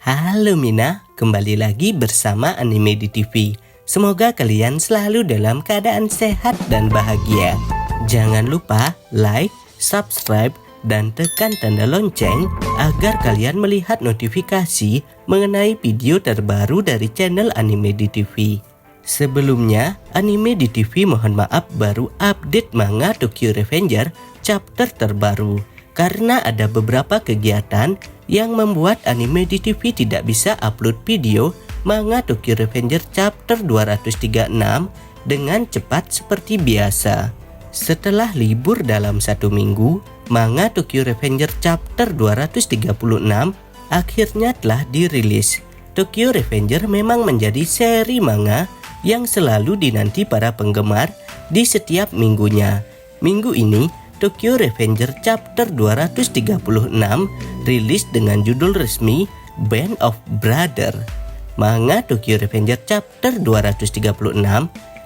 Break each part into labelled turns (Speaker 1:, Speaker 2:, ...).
Speaker 1: Halo Mina, kembali lagi bersama Anime di TV. Semoga kalian selalu dalam keadaan sehat dan bahagia. Jangan lupa like, subscribe, dan tekan tanda lonceng agar kalian melihat notifikasi mengenai video terbaru dari channel Anime di TV. Sebelumnya, Anime di TV mohon maaf baru update manga Tokyo Revenger chapter terbaru karena ada beberapa kegiatan yang membuat Anime di TV tidak bisa upload video manga Tokyo Revenger chapter 236 dengan cepat seperti biasa. Setelah libur dalam 1 minggu, manga Tokyo Revenger chapter 236 akhirnya telah dirilis. Tokyo Revenger memang menjadi seri manga yang selalu dinanti para penggemar di setiap minggunya. Minggu ini, Tokyo Revenger chapter 236 rilis dengan judul resmi Band of Brothers. Manga Tokyo Revenger chapter 236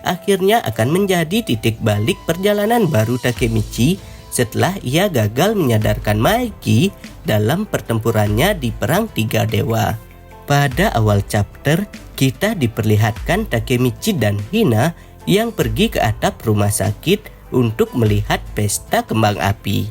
Speaker 1: akhirnya akan menjadi titik balik perjalanan baru Takemichi setelah ia gagal menyadarkan Maiki dalam pertempurannya di Perang Tiga Dewa. Pada awal chapter, kita diperlihatkan Takemichi dan Hina yang pergi ke atap rumah sakit untuk melihat pesta kembang api.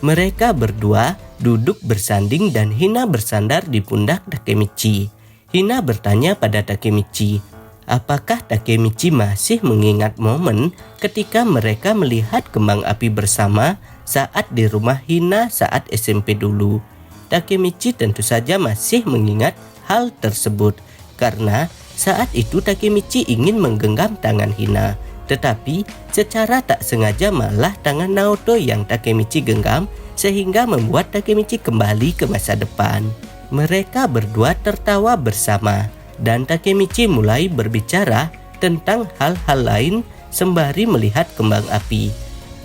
Speaker 1: Mereka berdua duduk bersanding dan Hina bersandar di pundak Takemichi. Hina bertanya pada Takemichi, apakah Takemichi masih mengingat momen ketika mereka melihat kembang api bersama saat di rumah Hina saat SMP dulu. Takemichi tentu saja masih mengingat hal tersebut karena saat itu Takemichi ingin menggenggam tangan Hina. Tetapi secara tak sengaja malah tangan Naoto yang Takemichi genggam sehingga membuat Takemichi kembali ke masa depan. Mereka berdua tertawa bersama dan Takemichi mulai berbicara tentang hal-hal lain sembari melihat kembang api.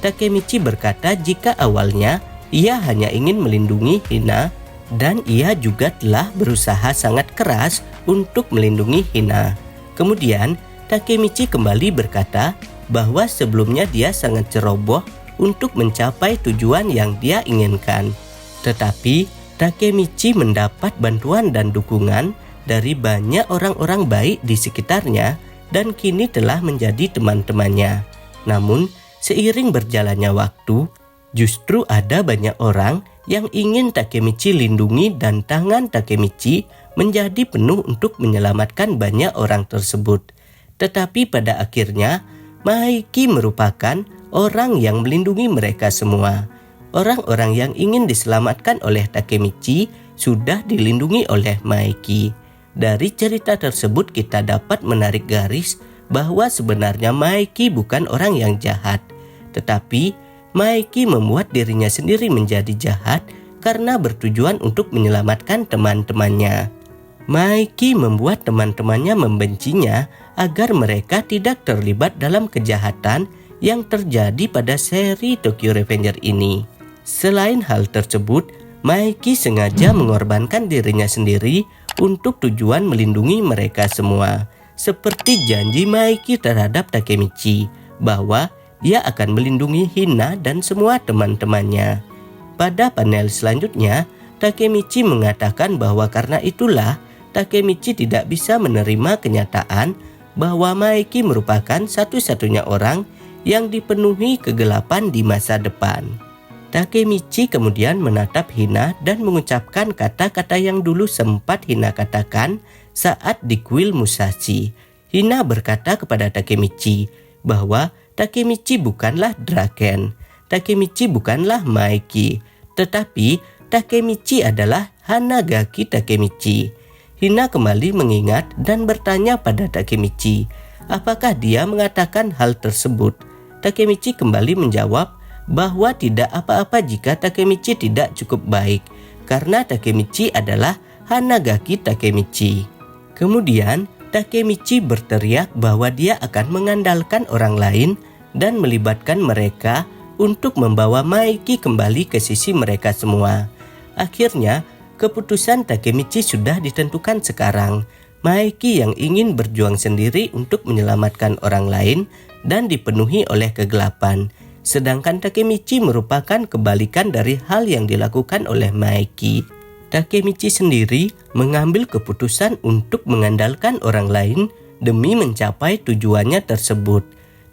Speaker 1: Takemichi berkata jika awalnya ia hanya ingin melindungi Hina dan ia juga telah berusaha sangat keras untuk melindungi Hina. Kemudian Takemichi kembali berkata bahwa sebelumnya dia sangat ceroboh untuk mencapai tujuan yang dia inginkan. Tetapi Takemichi mendapat bantuan dan dukungan dari banyak orang-orang baik di sekitarnya dan kini telah menjadi teman-temannya. Namun, seiring berjalannya waktu, justru ada banyak orang yang ingin Takemichi lindungi dan tangan Takemichi menjadi penuh untuk menyelamatkan banyak orang tersebut. Tetapi pada akhirnya, Maiki merupakan orang yang melindungi mereka semua. Orang-orang yang ingin diselamatkan oleh Takemichi sudah dilindungi oleh Maiki. Dari cerita tersebut kita dapat menarik garis bahwa sebenarnya Maiki bukan orang yang jahat. Tetapi Maiki membuat dirinya sendiri menjadi jahat karena bertujuan untuk menyelamatkan teman-temannya. Maiki membuat teman-temannya membencinya agar mereka tidak terlibat dalam kejahatan yang terjadi pada seri Tokyo Revenger ini. Selain hal tersebut, Maiki sengaja mengorbankan dirinya sendiri untuk tujuan melindungi mereka semua. Seperti janji Maiki terhadap Takemichi bahwa dia akan melindungi Hina dan semua teman-temannya. Pada panel selanjutnya, Takemichi mengatakan bahwa karena itulah Takemichi tidak bisa menerima kenyataan bahwa Maiki merupakan satu-satunya orang yang dipenuhi kegelapan di masa depan. Takemichi kemudian menatap Hina dan mengucapkan kata-kata yang dulu sempat Hina katakan saat di kuil Musashi. Hina berkata kepada Takemichi bahwa Takemichi bukanlah Draken, Takemichi bukanlah Maiki, tetapi Takemichi adalah Hanagaki Takemichi. Hina kembali mengingat dan bertanya pada Takemichi, apakah dia mengatakan hal tersebut. Takemichi kembali menjawab bahwa tidak apa-apa jika Takemichi tidak cukup baik, karena Takemichi adalah Hanagaki Takemichi. Kemudian Takemichi berteriak bahwa dia akan mengandalkan orang lain dan melibatkan mereka untuk membawa Maiki kembali ke sisi mereka semua. Akhirnya, keputusan Takemichi sudah ditentukan sekarang. Maiki yang ingin berjuang sendiri untuk menyelamatkan orang lain dan dipenuhi oleh kegelapan. Sedangkan Takemichi merupakan kebalikan dari hal yang dilakukan oleh Maiki. Takemichi sendiri mengambil keputusan untuk mengandalkan orang lain demi mencapai tujuannya tersebut.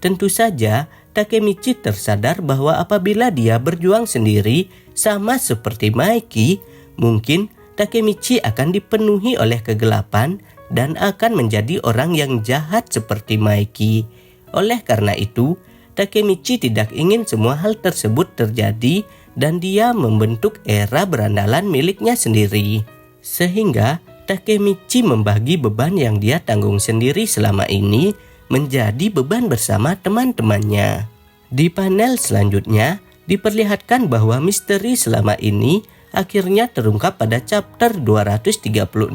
Speaker 1: Tentu saja, Takemichi tersadar bahwa apabila dia berjuang sendiri sama seperti Maeki, mungkin Takemichi akan dipenuhi oleh kegelapan dan akan menjadi orang yang jahat seperti Maeki. Oleh karena itu, Takemichi tidak ingin semua hal tersebut terjadi dan dia membentuk era berandalan miliknya sendiri. Sehingga Takemichi membagi beban yang dia tanggung sendiri selama ini menjadi beban bersama teman-temannya. Di panel selanjutnya, diperlihatkan bahwa misteri selama ini akhirnya terungkap pada chapter 236.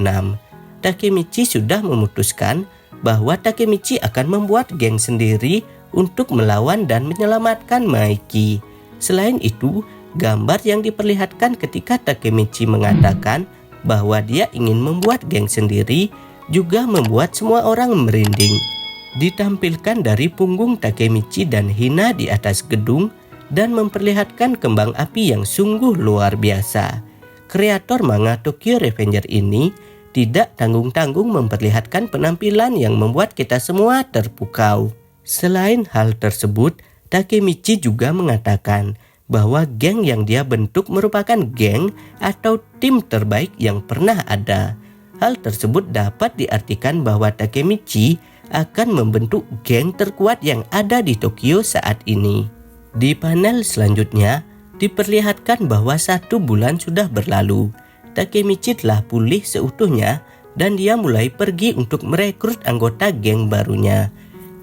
Speaker 1: Takemichi sudah memutuskan bahwa Takemichi akan membuat geng sendiri untuk melawan dan menyelamatkan Maeki. Selain itu, gambar yang diperlihatkan ketika Takemichi mengatakan bahwa dia ingin membuat geng sendiri juga membuat semua orang merinding. Ditampilkan dari punggung Takemichi dan Hina di atas gedung dan memperlihatkan kembang api yang sungguh luar biasa. Kreator manga Tokyo Revenger ini tidak tanggung-tanggung memperlihatkan penampilan yang membuat kita semua terpukau. Selain hal tersebut, Takemichi juga mengatakan bahwa geng yang dia bentuk merupakan geng atau tim terbaik yang pernah ada. Hal tersebut dapat diartikan bahwa Takemichi akan membentuk geng terkuat yang ada di Tokyo saat ini. Di panel selanjutnya, diperlihatkan bahwa 1 bulan sudah berlalu. Takemichi telah pulih seutuhnya dan dia mulai pergi untuk merekrut anggota geng barunya.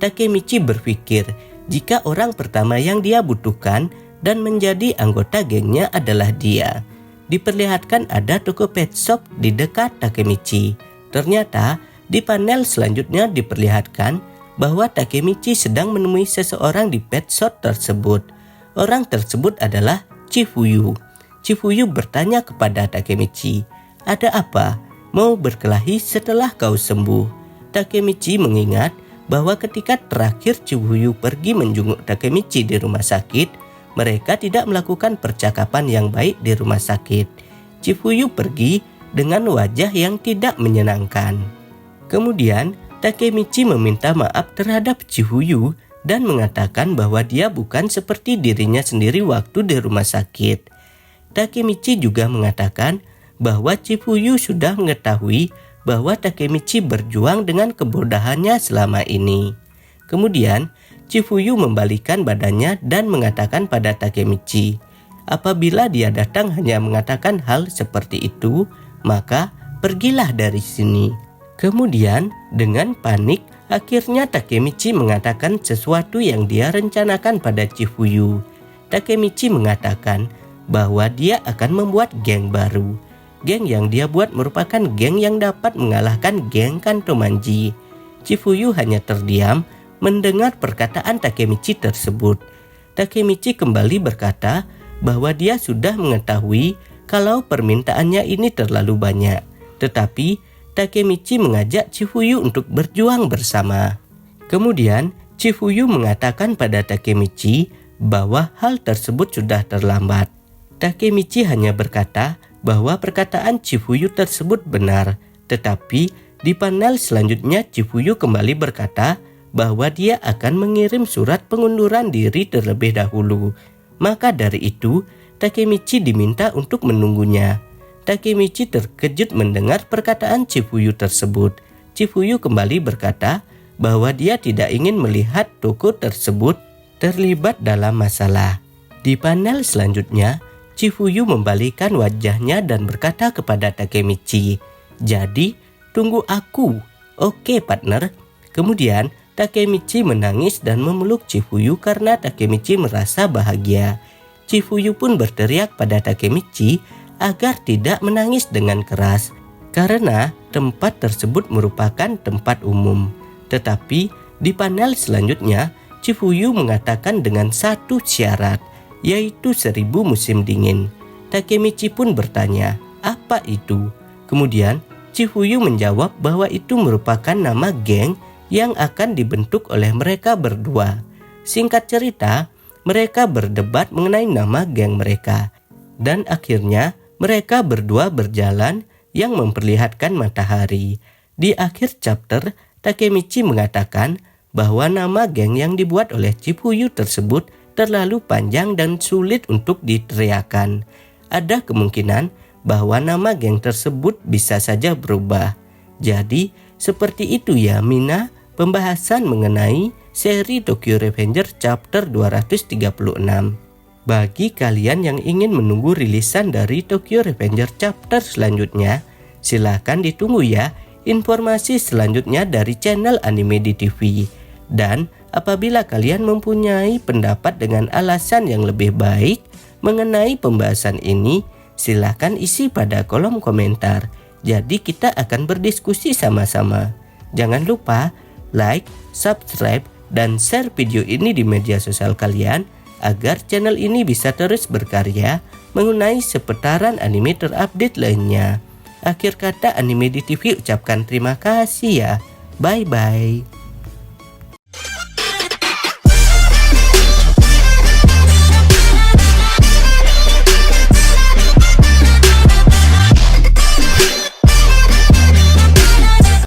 Speaker 1: Takemichi berpikir jika orang pertama yang dia butuhkan dan menjadi anggota gengnya adalah dia. Diperlihatkan ada toko pet shop di dekat Takemichi. Ternyata di panel selanjutnya diperlihatkan bahwa Takemichi sedang menemui seseorang di pet shop tersebut. Orang tersebut adalah Chifuyu. Chifuyu bertanya kepada Takemichi, "Ada apa? Mau berkelahi setelah kau sembuh?" Takemichi mengingat bahwa ketika terakhir Chifuyu pergi menjenguk Takemichi di rumah sakit, mereka tidak melakukan percakapan yang baik di rumah sakit. Chifuyu pergi dengan wajah yang tidak menyenangkan. Kemudian Takemichi meminta maaf terhadap Chifuyu dan mengatakan bahwa dia bukan seperti dirinya sendiri waktu di rumah sakit. Takemichi juga mengatakan bahwa Chifuyu sudah mengetahui bahwa Takemichi berjuang dengan kebodohannya selama ini. Kemudian Chifuyu membalikan badannya dan mengatakan pada Takemichi, apabila dia datang hanya mengatakan hal seperti itu, maka pergilah dari sini. Kemudian dengan panik, akhirnya Takemichi mengatakan sesuatu yang dia rencanakan pada Chifuyu. Takemichi mengatakan bahwa dia akan membuat geng baru. Geng yang dia buat merupakan geng yang dapat mengalahkan geng Kantomanji. Chifuyu hanya terdiam mendengar perkataan Takemichi tersebut. Takemichi kembali berkata bahwa dia sudah mengetahui kalau permintaannya ini terlalu banyak. Tetapi Takemichi mengajak Chifuyu untuk berjuang bersama. Kemudian Chifuyu mengatakan pada Takemichi bahwa hal tersebut sudah terlambat. Takemichi hanya berkata bahwa perkataan Chifuyu tersebut benar. Tetapi di panel selanjutnya Chifuyu kembali berkata bahwa dia akan mengirim surat pengunduran diri terlebih dahulu. Maka dari itu, Takemichi diminta untuk menunggunya. Takemichi terkejut mendengar perkataan Chifuyu tersebut. Chifuyu kembali berkata bahwa dia tidak ingin melihat toko tersebut terlibat dalam masalah. Di panel selanjutnya, Chifuyu membalikan wajahnya dan berkata kepada Takemichi, "Jadi, tunggu aku." "Oke, partner." Kemudian Takemichi menangis dan memeluk Chifuyu karena Takemichi merasa bahagia. Chifuyu pun berteriak pada Takemichi agar tidak menangis dengan keras karena tempat tersebut merupakan tempat umum. Tetapi di panel selanjutnya, Chifuyu mengatakan dengan satu syarat, yaitu 1000 musim dingin. Takemichi pun bertanya, "Apa itu?" Kemudian Chifuyu menjawab bahwa itu merupakan nama geng yang akan dibentuk oleh mereka berdua. Singkat cerita, mereka berdebat mengenai nama geng mereka. Dan akhirnya Mereka berdua berjalan yang memperlihatkan matahari. Di akhir chapter, Takemichi mengatakan bahwa nama geng yang dibuat oleh Chifuyu tersebut terlalu panjang dan sulit untuk diteriakan. Ada kemungkinan bahwa nama geng tersebut bisa saja berubah. Jadi, seperti itu ya Mina, pembahasan mengenai seri Tokyo Revenger chapter 236. Bagi kalian yang ingin menunggu rilisan dari Tokyo Revenger chapter selanjutnya, silakan ditunggu ya informasi selanjutnya dari channel Anime di TV. Dan apabila kalian mempunyai pendapat dengan alasan yang lebih baik mengenai pembahasan ini, silakan isi pada kolom komentar. Jadi kita akan berdiskusi sama-sama. Jangan lupa like, subscribe, dan share video ini di media sosial kalian agar channel ini bisa terus berkarya mengenai seputaran anime terupdate lainnya. Akhir kata Anime di TV ucapkan terima kasih ya. Bye-bye.